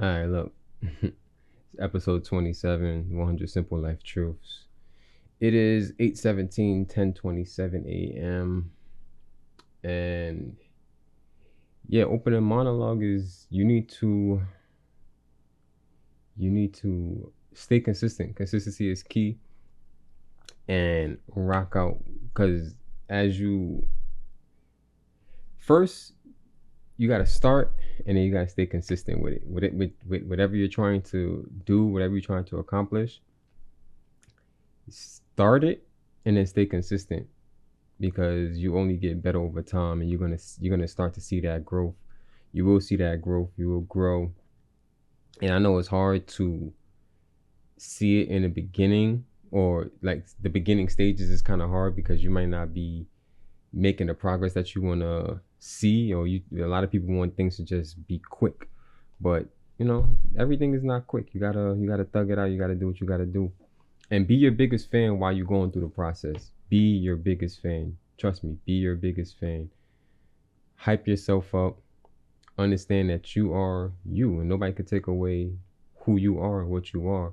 All right, look. It's episode 27, 100 Simple Life Truths. It is 8:17, 10:27 a.m. And yeah, opening monologue is you need to stay consistent. Consistency is key and rock out because as you first you got to start and then you got to stay consistent with it. With whatever you're trying to do, whatever you're trying to accomplish, start it and then stay consistent because you only get better over time and you're gonna start to see that growth. You will see that growth, you will grow. And I know it's hard to see it in the beginning, or like the beginning stages is kind of hard because you might not be making the progress that you want to see, or a lot of people want things to just be quick, but everything is not quick. You gotta thug it out. You gotta do what you gotta do, and be your biggest fan while you're going through the process. Be your biggest fan. Trust me, be your biggest fan. Hype yourself up. Understand that you are you and nobody can take away who you are and what you are.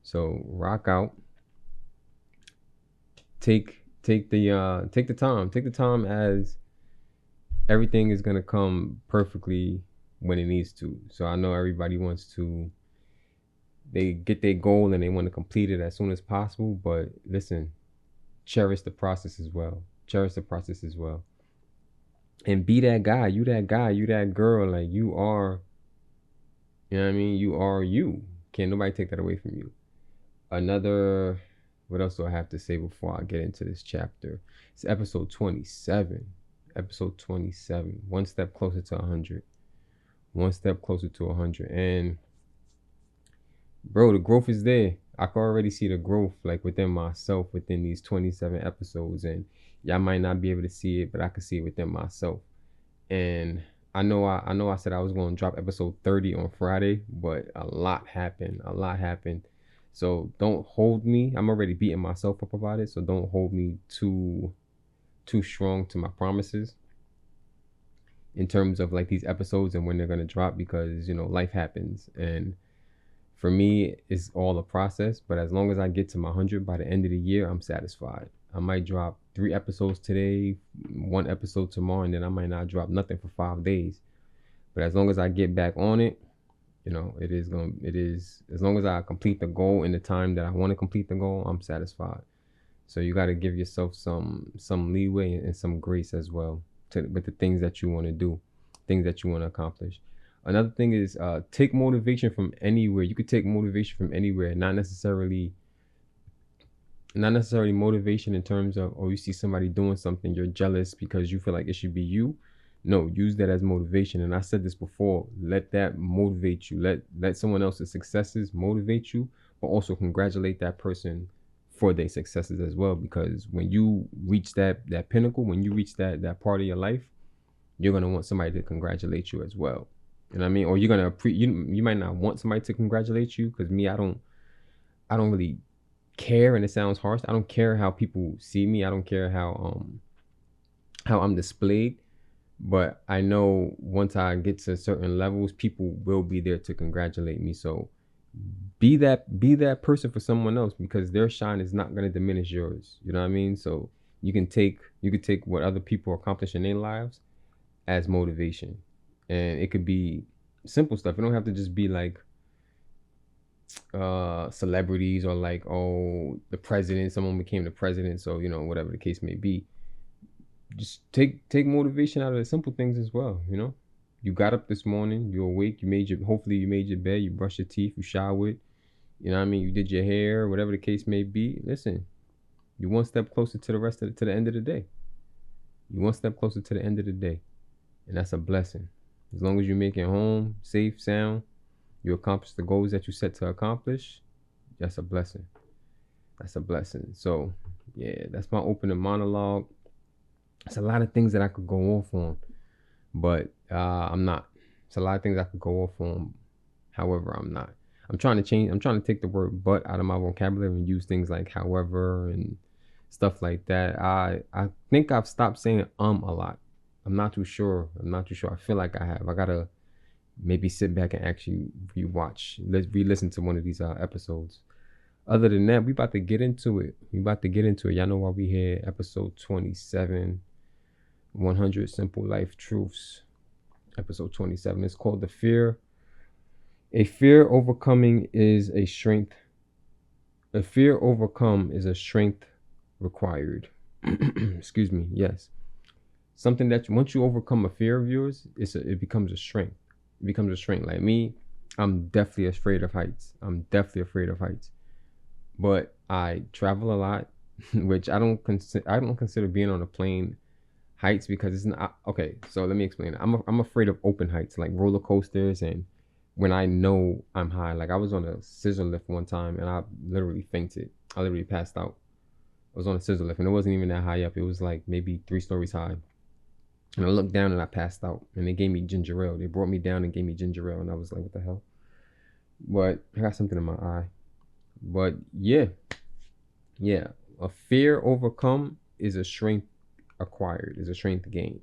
So rock out. Take the time as everything is gonna come perfectly when it needs to. So I know everybody wants to, they get their goal and they want to complete it as soon as possible, but listen, cherish the process as well. Cherish the process as well. And be that guy, you that guy, you that girl, like you are, you know what I mean? You are you. Can't nobody take that away from you. Another, what else do I have to say before I get into this chapter? It's episode 27. Episode 27. One step closer to 100. One step closer to 100. And bro, the growth is there. I can already see the growth like within myself within these 27 episodes, and y'all might not be able to see it, but I can see it within myself. And I know I said I was going to drop episode 30 on Friday, but a lot happened. A lot happened. So don't hold me. I'm already beating myself up about it, so don't hold me too strong to my promises in terms of like these episodes and when they're going to drop, because life happens. And for me, it's all a process, but as long as I get to my 100 by the end of the year, I'm satisfied. I might drop 3 episodes today, 1 episode tomorrow, and then I might not drop nothing for 5 days. But as long as I get back on it, it is, as long as I complete the goal in the time that I want to complete the goal, I'm satisfied. So you got to give yourself some leeway and some grace as well with the things that you want to do, things that you want to accomplish. Another thing is take motivation from anywhere. You could take motivation from anywhere, not necessarily motivation in terms of, oh, you see somebody doing something, you're jealous because you feel like it should be you. No, use that as motivation. And I said this before, let that motivate you. Let someone else's successes motivate you, but also congratulate that person for their successes as well. Because when you reach that pinnacle, when you reach that part of your life, you're gonna want somebody to congratulate you as well. You know what I mean? Or you're gonna you might not want somebody to congratulate you, because me, I don't really care, and it sounds harsh. I don't care how people see me. I don't care how I'm displayed. But I know once I get to certain levels, people will be there to congratulate me. So be that person for someone else, because their shine is not going to diminish yours. You know what I mean? So you can take what other people accomplish in their lives as motivation. And it could be simple stuff. It don't have to just be like celebrities, or like, oh, the president, someone became the president, so whatever the case may be. Just take motivation out of the simple things as well. You got up this morning, you're awake, hopefully you made your bed, you brushed your teeth, you showered, you know what I mean, you did your hair, whatever the case may be. Listen, you one step closer to the end of the day. You one step closer to the end of the day, and that's a blessing. As long as you make it home safe, sound, you accomplish the goals that you set to accomplish, that's a blessing. That's a blessing. So yeah, that's my opening monologue. It's a lot of things that I could go off on, but I'm not. It's a lot of things I could go off on. However, I'm not. I'm trying to take the word "but" out of my vocabulary and use things like "however" and stuff like that. I think I've stopped saying a lot. I'm not too sure. I feel like I have. I gotta maybe sit back and actually re-listen to one of these episodes. Other than that, we about to get into it. Y'all know why we here. Episode 27, 100 Simple Life Truths. Episode 27. It's called The Fear. A fear overcoming is a strength. A fear overcome is a strength required. Excuse me. Yes. Something that once you overcome a fear of yours, it becomes a strength. It becomes a strength. Like me, I'm definitely afraid of heights. But I travel a lot, which I don't consider being on a plane heights, because it's not okay. So let me explain. I'm afraid of open heights, like roller coasters, and when I know I'm high. Like I was on a scissor lift one time and I literally fainted. I literally passed out. I was on a scissor lift and it wasn't even that high up. It was like maybe 3 stories high. And I looked down and I passed out. And they gave me ginger ale. They brought me down and gave me ginger ale. And I was like, what the hell? But I got something in my eye. But yeah. A fear overcome is a strength acquired, is a strength gained.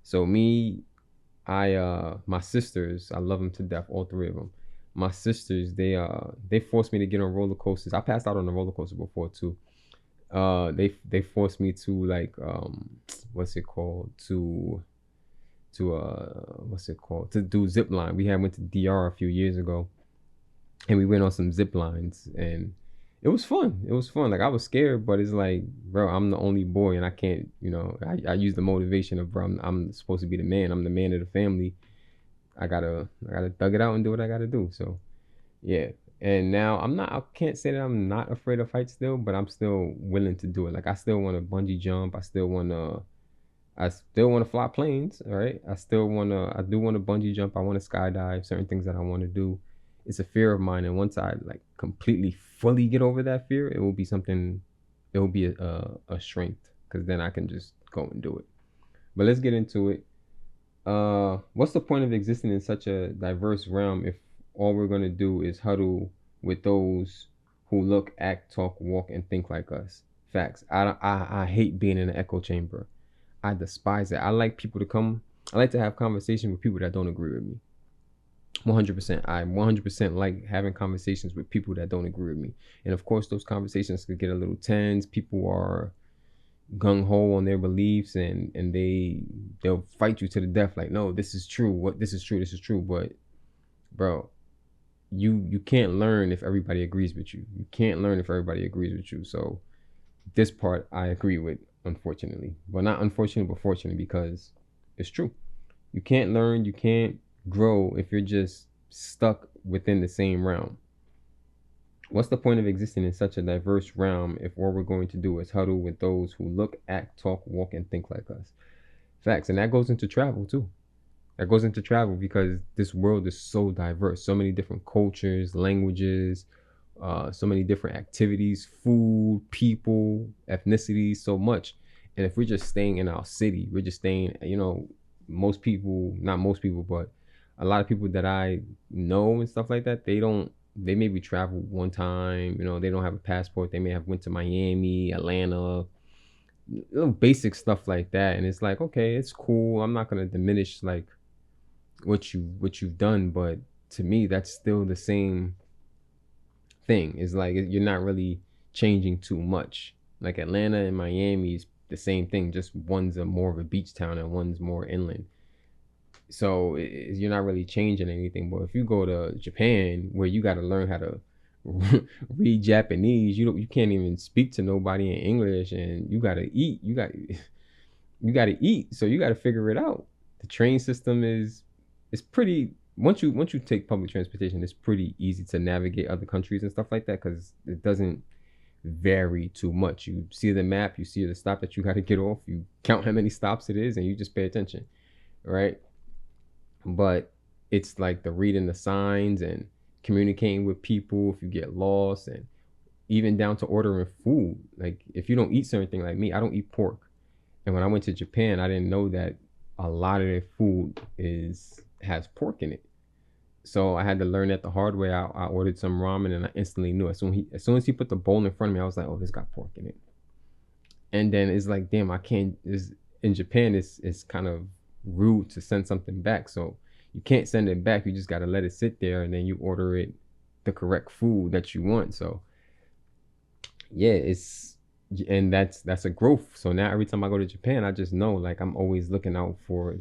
So me, my sisters, I love them to death, all 3 of them. My sisters, they forced me to get on roller coasters. I passed out on a roller coaster before too. They forced me to like what's it called, to do zip line. We went to DR a few years ago, and we went on some zip lines, and it was fun. Like I was scared, but it's like, bro, I'm the only boy, and I can't, I use the motivation of, bro, I'm supposed to be the man. I'm the man of the family. I gotta thug it out and do what I gotta do. So yeah. And now I can't say that I'm not afraid of heights still, but I'm still willing to do it. Like I still want to bungee jump. I still want to fly planes. All right. I do want to bungee jump. I want to skydive, certain things that I want to do. It's a fear of mine. And once I like completely fully get over that fear, it will be a strength, because then I can just go and do it. But let's get into it. What's the point of existing in such a diverse realm if all we're going to do is huddle with those who look, act, talk, walk, and think like us? Facts. I hate being in an echo chamber. I despise it. I like to have conversations with people that don't agree with me. 100%. I 100% like having conversations with people that don't agree with me. And of course, those conversations could get a little tense. People are gung-ho on their beliefs, and they'll fight you to the death. Like, no, this is true. This is true. But bro, you can't learn if everybody agrees with you. So this part I agree with, unfortunately. But not unfortunately, but fortunately, because it's true. You can't learn, you can't grow if you're just stuck within the same realm. What's the point of existing in such a diverse realm if all we're going to do is huddle with those who look, act, talk, walk, and think like us? Facts. And that goes into travel too. Because this world is so diverse. So many different cultures, languages, so many different activities, food, people, ethnicities, so much. And if we're just staying in our city, we're just staying, most people, not most people, but a lot of people that I know and stuff like that, they maybe travel one time, they don't have a passport. They may have went to Miami, Atlanta, little basic stuff like that. And it's like, okay, it's cool. I'm not going to diminish like what you've done, but to me that's still the same thing. It's like you're not really changing too much. Like Atlanta and Miami is the same thing, just one's more of a beach town and one's more inland. So you're not really changing anything. But if you go to Japan, where you got to learn how to read Japanese, you can't even speak to nobody in English, and you got to eat. You got to eat, so you got to figure it out. The train system is pretty, once you take public transportation, it's pretty easy to navigate other countries and stuff like that, because it doesn't vary too much. You see the map, you see the stop that you got to get off, you count how many stops it is, and you just pay attention, right? But it's like the reading the signs and communicating with people if you get lost, and even down to ordering food. Like if you don't eat certain thing, like me, I don't eat pork. And when I went to Japan, I didn't know that a lot of their food has pork in it. So I had to learn that the hard way. I ordered some ramen and I instantly knew. As soon as he put the bowl in front of me, I was like, oh, this got pork in it. And then it's like, damn, I can't. In Japan, it's kind of rude to send something back. So you can't send it back. You just got to let it sit there, and then you order it the correct food that you want. So yeah, and that's a growth. So now every time I go to Japan, I just know, like, I'm always looking out for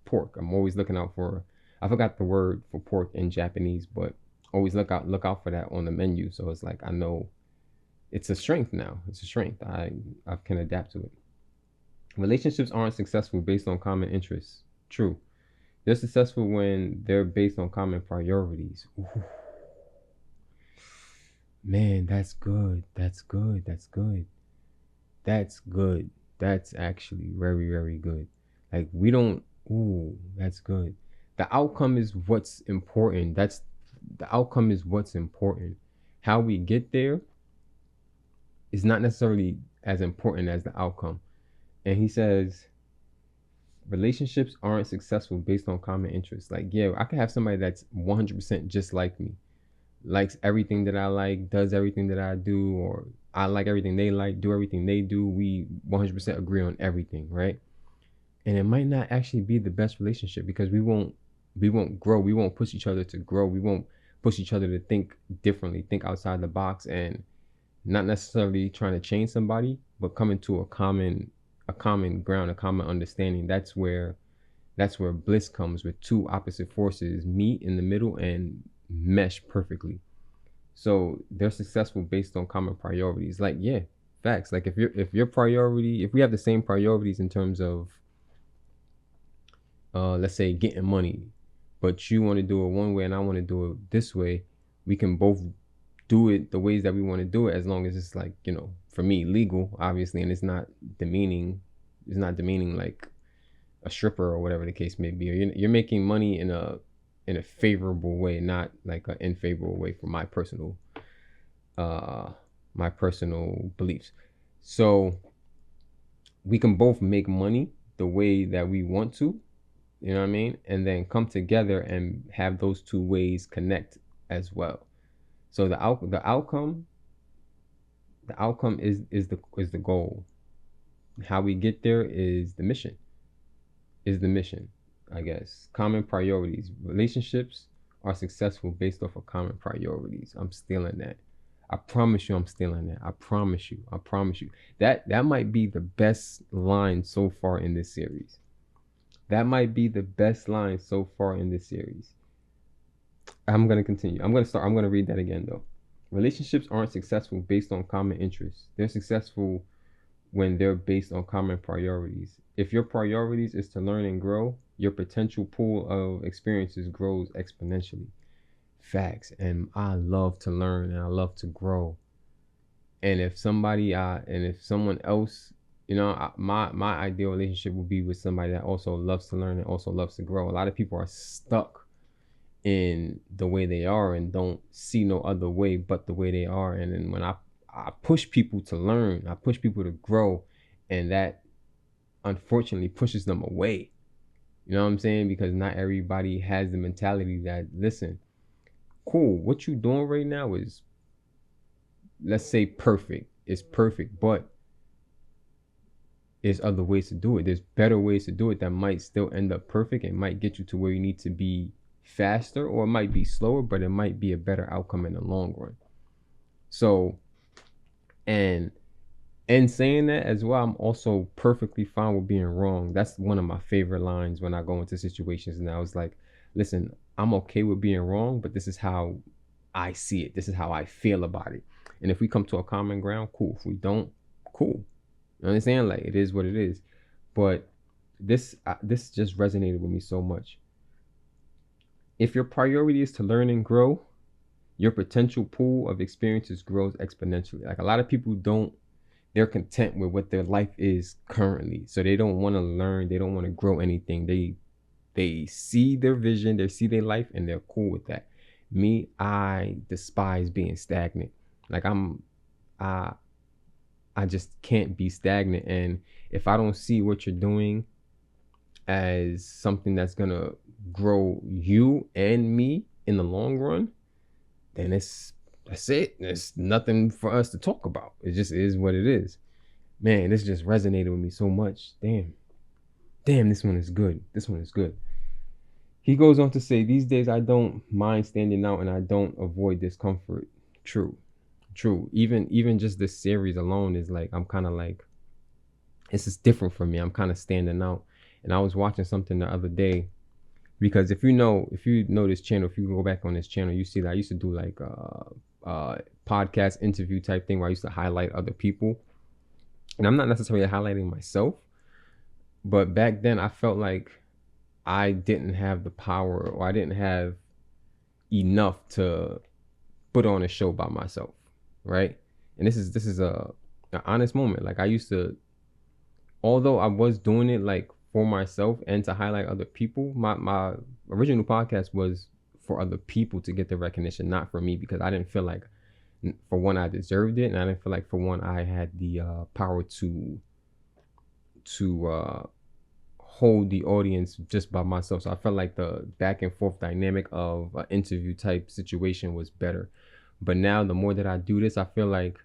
pork. I'm always looking out for, I forgot the word for pork in Japanese, but always look out for that on the menu. So it's like, I know it's a strength now. It's a strength. I can adapt to it. Relationships aren't successful based on common interests. True. They're successful when they're based on common priorities. Ooh. Man, that's good. That's good. That's good. That's good. That's actually very, very good. Like, we don't, ooh, that's good. The outcome is what's important. The outcome is what's important. How we get there is not necessarily as important as the outcome. And he says, relationships aren't successful based on common interests. Like, yeah, I could have somebody that's 100% just like me, likes everything that I like, does everything that I do, or I like everything they like, do everything they do. We 100% agree on everything, right? And it might not actually be the best relationship, because we won't grow. We won't push each other to grow. We won't push each other to think differently, think outside the box, and not necessarily trying to change somebody, but coming to a common ground, a common understanding. That's where bliss comes, with two opposite forces meet in the middle and mesh perfectly. So they're successful based on common priorities. Like, yeah, facts. Like, if your priority, if we have the same priorities in terms of let's say getting money, but you want to do it one way and I want to do it this way, we can both do it the ways that we want to do it, as long as it's, like, you know, for me, legal, obviously, and it's not demeaning like a stripper or whatever the case may be. Or you're making money in a favorable way, not like an unfavorable way, for my personal beliefs. So we can both make money the way that we want to, you know what I mean, and then come together and have those two ways connect as well. So the outcome is the goal. How we get there is the mission. I guess. Common priorities. Relationships are successful based off of common priorities. I'm stealing that. I promise you, I'm stealing that. I promise you. That might be the best line so far in this series. I'm going to continue. I'm going to read that again, though. Relationships aren't successful based on common interests. They're successful when they're based on common priorities. If your priorities is to learn and grow, your potential pool of experiences grows exponentially. Facts. And I love to learn and I love to grow. And if someone else, you know, my ideal relationship would be with somebody that also loves to learn and also loves to grow. A lot of people are stuck in the way they are and don't see no other way but the way they are. And then when I push people to learn, I push people to grow, and that unfortunately pushes them away. You know what I'm saying? Because not everybody has the mentality that, listen, cool, what you doing right now is, let's say, perfect. It's perfect, but there's other ways to do it. There's better ways to do it that might still end up perfect and might get you to where you need to be faster, or it might be slower, but it might be a better outcome in the long run. So, and saying that as well, I'm also perfectly fine with being wrong. That's one of my favorite lines when I go into situations. And I was like, listen, I'm okay with being wrong, but this is how I see it. This is how I feel about it. And if we come to a common ground, cool. If we don't, cool. You understand? Like, it is what it is. But this just resonated with me so much. If your priority is to learn and grow, your potential pool of experiences grows exponentially. Like, a lot of people they're content with what their life is currently. So they don't want to learn. They don't want to grow anything. They see their vision, they see their life, and they're cool with that. Me, I despise being stagnant. Like, I just can't be stagnant. And if I don't see what you're doing as something that's gonna grow you and me in the long run, then that's it. There's nothing for us to talk about. It just is what it is. Man, this just resonated with me so much. Damn, this one is good. He goes on to say, these days I don't mind standing out and I don't avoid discomfort. True. True. Even just this series alone is like, I'm kind of like, this is different for me. I'm kind of standing out. And I was watching something the other day, because if you know this channel, if you go back on this channel, you see that I used to do like podcast interview type thing where I used to highlight other people. And I'm not necessarily highlighting myself, but back then I felt like I didn't have the power, or I didn't have enough to put on a show by myself, right? And this is an honest moment. Like I used to, although I was doing it like for myself and to highlight other people, my original podcast was for other people to get the recognition, not for me, because I didn't feel like, for one, I deserved it, and I didn't feel like, for one, I had the power to hold the audience just by myself. So I felt like the back and forth dynamic of an interview type situation was better. But now the more that I do this, I feel like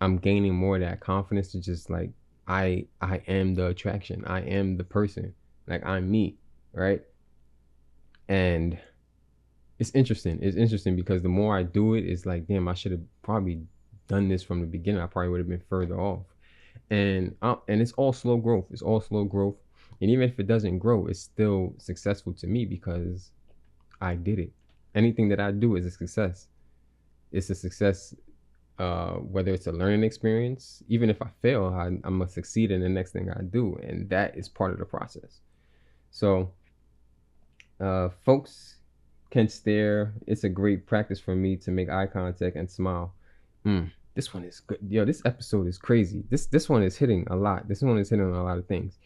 I'm gaining more of that confidence to just like, I am the attraction. I am the person. Like I'm me, right? And it's interesting. It's interesting because the more I do it, it's like, damn, I should have probably done this from the beginning. I probably would have been further off. And it's all slow growth. It's all slow growth. And even if it doesn't grow, it's still successful to me because I did it. Anything that I do is a success. It's a success, whether it's a learning experience. Even if I fail, I'm going to succeed in the next thing I do. And that is part of the process. So, folks can stare. It's a great practice for me to make eye contact and smile. This one is good. Yo, this episode is crazy. This one is hitting a lot. This one is hitting on a lot of things.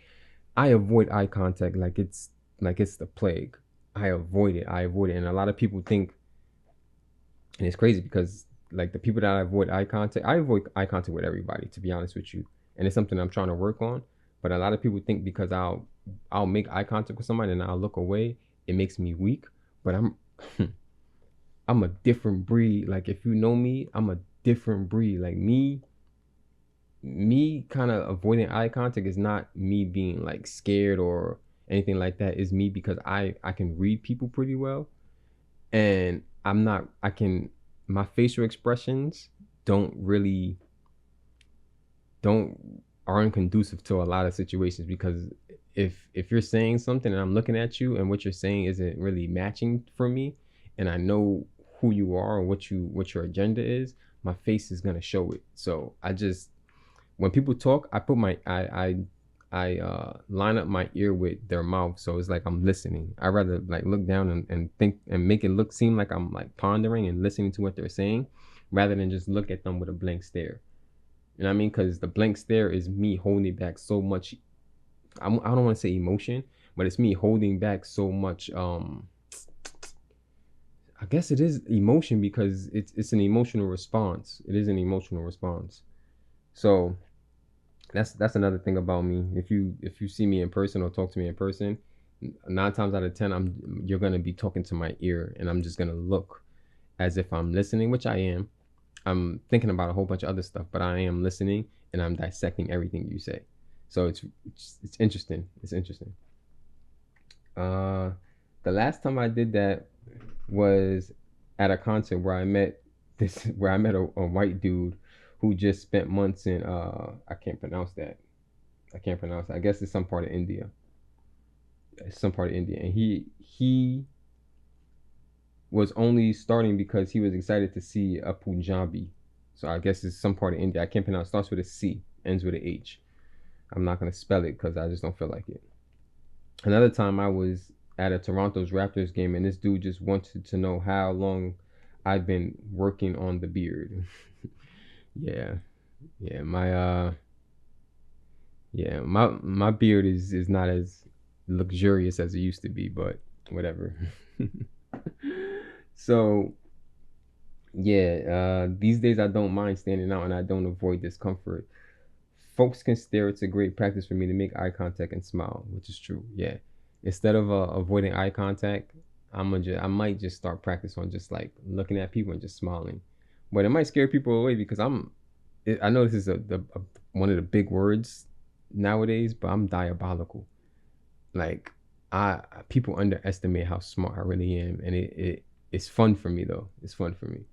I avoid eye contact like it's the plague. I avoid it. And a lot of people think, and it's crazy because like the people that I avoid eye contact with everybody, to be honest with you. And it's something I'm trying to work on. But a lot of people think because I'll make eye contact with somebody and I'll look away, it makes me weak. But I'm a different breed. Like if you know me, I'm a different breed. Like me kind of avoiding eye contact is not me being like scared or anything like that. It's me because I can read people pretty well, and my facial expressions aren't conducive to a lot of situations, because if you're saying something and I'm looking at you and what you're saying isn't really matching for me, and I know who you are and what your agenda is, my face is gonna show it. So when people talk, I put I line up my ear with their mouth, so it's like I'm listening. I rather like look down and think and make it seem like I'm like pondering and listening to what they're saying, rather than just look at them with a blank stare. You know what I mean? Because the blank stare is me holding back so much. I don't want to say emotion, but it's me holding back so much. I guess it is emotion, because it's an emotional response. It is an emotional response. So that's another thing about me. If you see me in person or talk to me in person, 9 times out of 10 you're gonna be talking to my ear, and I'm just gonna look as if I'm listening, which I am. I'm thinking about a whole bunch of other stuff, but I am listening and I'm dissecting everything you say. So it's interesting. It's interesting. The last time I did that was at a concert where I met a white dude who just spent months in I can't pronounce that. I guess it's some part of India. And he was only starting because he was excited to see a Punjabi. So I guess it's some part of India. I can't pronounce. Starts with a C, ends with an H. I'm not gonna spell it because I just don't feel like it. Another time I was at a Toronto's Raptors game, and this dude just wanted to know how long I've been working on the beard. Yeah, my beard is not as luxurious as it used to be, but whatever. So yeah, these days I don't mind standing out and I don't avoid discomfort. Folks can stare. It's a great practice for me to make eye contact and smile, which is true. Yeah, instead of avoiding eye contact, I might just start practice on just like looking at people and just smiling. But it might scare people away because I know this is one of the big words nowadays, but I'm diabolical. Like People underestimate how smart I really am, and it's fun for me though. It's fun for me.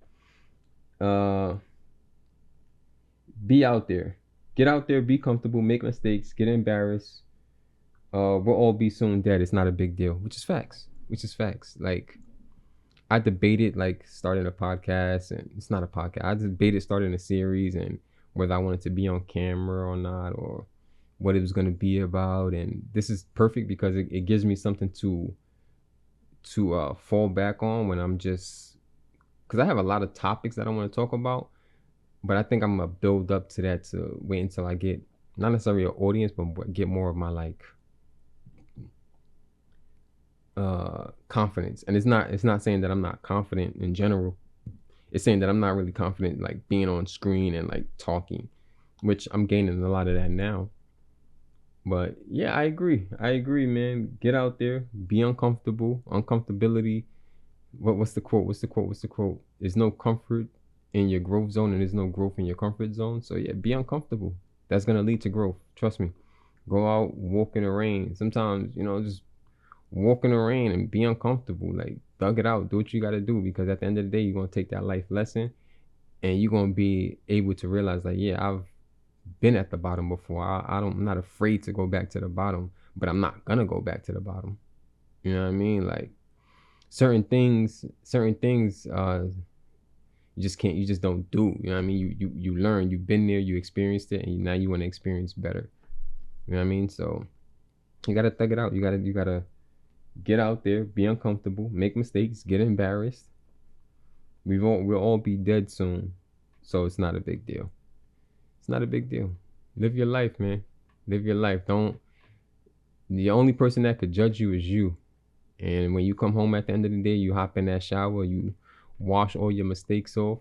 Be out there, get out there, be comfortable, make mistakes, get embarrassed. We'll all be soon dead. It's not a big deal, which is facts. Which is facts. Like, I debated like starting a podcast, and it's not a podcast. I debated starting a series and whether I wanted to be on camera or not, or what it was going to be about. And this is perfect because it gives me something to fall back on when I'm just, because I have a lot of topics that I want to talk about, but I think I'm gonna build up to that to wait until I get not necessarily an audience, but get more of my like confidence. And it's not saying that I'm not confident in general. It's saying that I'm not really confident like being on screen and like talking, which I'm gaining a lot of that now. But yeah, I agree, man. Get out there, be uncomfortable. Uncomfortability. What's the quote? There's no comfort in your growth zone, and there's no growth in your comfort zone. So yeah, be uncomfortable. That's gonna lead to growth. Trust me. Go out, walk in the rain. Sometimes, just walk in the rain and be uncomfortable. Like, thug it out. Do what you gotta do, because at the end of the day, you're gonna take that life lesson, and you're gonna be able to realize like, yeah, I've been at the bottom before. I'm not afraid to go back to the bottom, but I'm not gonna go back to the bottom. You know what I mean? Like, certain things, you just don't do. You know what I mean? You learn, you've been there, you experienced it, and now you want to experience better. You know what I mean? So you gotta thug it out. You gotta get out there, be uncomfortable, make mistakes, get embarrassed. We'll all be dead soon, so it's not a big deal. It's not a big deal. Live your life, man. Live your life. The only person that could judge you is you. And when you come home at the end of the day, you hop in that shower, you wash all your mistakes off.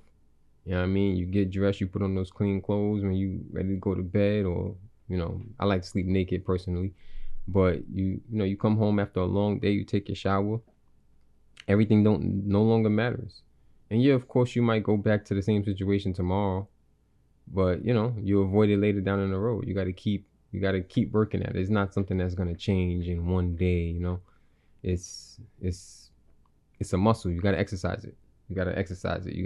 You know what I mean? You get dressed, you put on those clean clothes when you ready to go to bed, or, I like to sleep naked personally. But you come home after a long day, you take your shower, everything no longer matters. And yeah, of course you might go back to the same situation tomorrow, but you avoid it later down in the road. You gotta keep working at it. It's not something that's gonna change in one day, It's a muscle. You gotta exercise it. You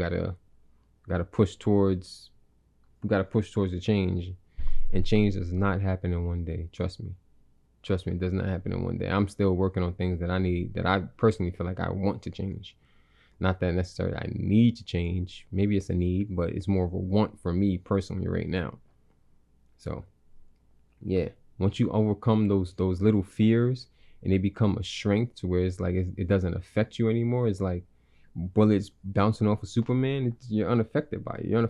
gotta push towards the change. And change does not happen in one day. Trust me, it does not happen in one day. I'm still working on things that I personally feel like I want to change. Not that necessarily I need to change. Maybe it's a need, but it's more of a want for me personally right now. So yeah, once you overcome those little fears, and they become a strength to where it's like it doesn't affect you anymore. It's like bullets bouncing off of Superman. You're unaffected by it. You're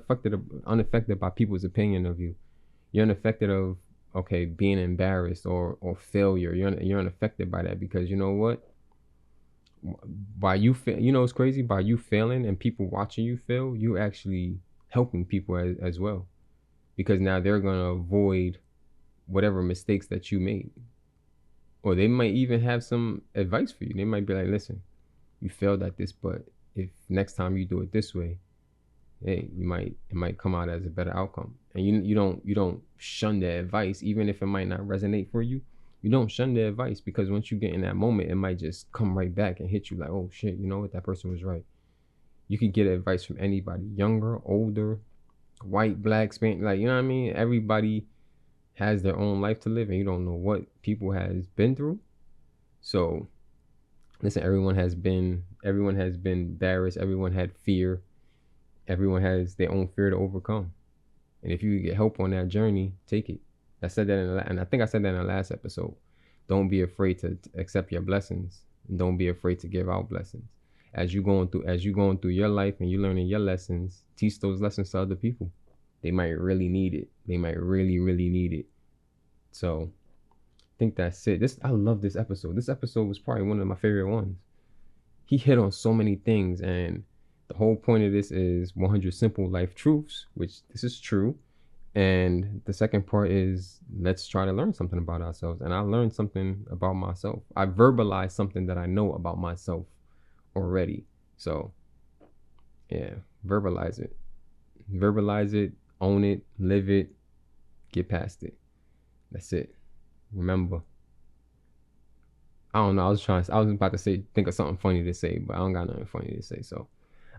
unaffected by people's opinion of you. You're unaffected of being embarrassed or failure. You're unaffected by that, because you know what? By you it's crazy. By you failing and people watching you fail, you actually helping people as well, because now they're gonna avoid whatever mistakes that you made. Or they might even have some advice for you. They might be like, listen, you failed at this, but if next time you do it this way, hey, it might come out as a better outcome. And you don't shun the advice, even if it might not resonate for you. You don't shun the advice, because once you get in that moment, it might just come right back and hit you like, oh shit, you know what, that person was right. You could get advice from anybody, younger, older, white, black, Spanish, like, you know what I mean? Everybody has their own life to live, and you don't know what people has been through. So listen, everyone has been embarrassed, everyone had fear, everyone has their own fear to overcome. And if you get help on that journey, take it. I said that and I think I said that in the last episode. Don't be afraid to accept your blessings, and don't be afraid to give out blessings. As you going through your life and you learning your lessons, teach those lessons to other people. They might really need it. They might really, really need it. So I think that's it. I love this episode. This episode was probably one of my favorite ones. He hit on so many things, and the whole point of this is 100 simple life truths, which this is true. And the second part is, let's try to learn something about ourselves. And I learned something about myself. I verbalized something that I know about myself already. So yeah, verbalize it, own it, live it, get past it. That's it. Remember, I don't know. I was about to say, think of something funny to say, but I don't got nothing funny to say. So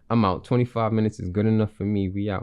I'm out. 25 minutes is good enough for me. We out.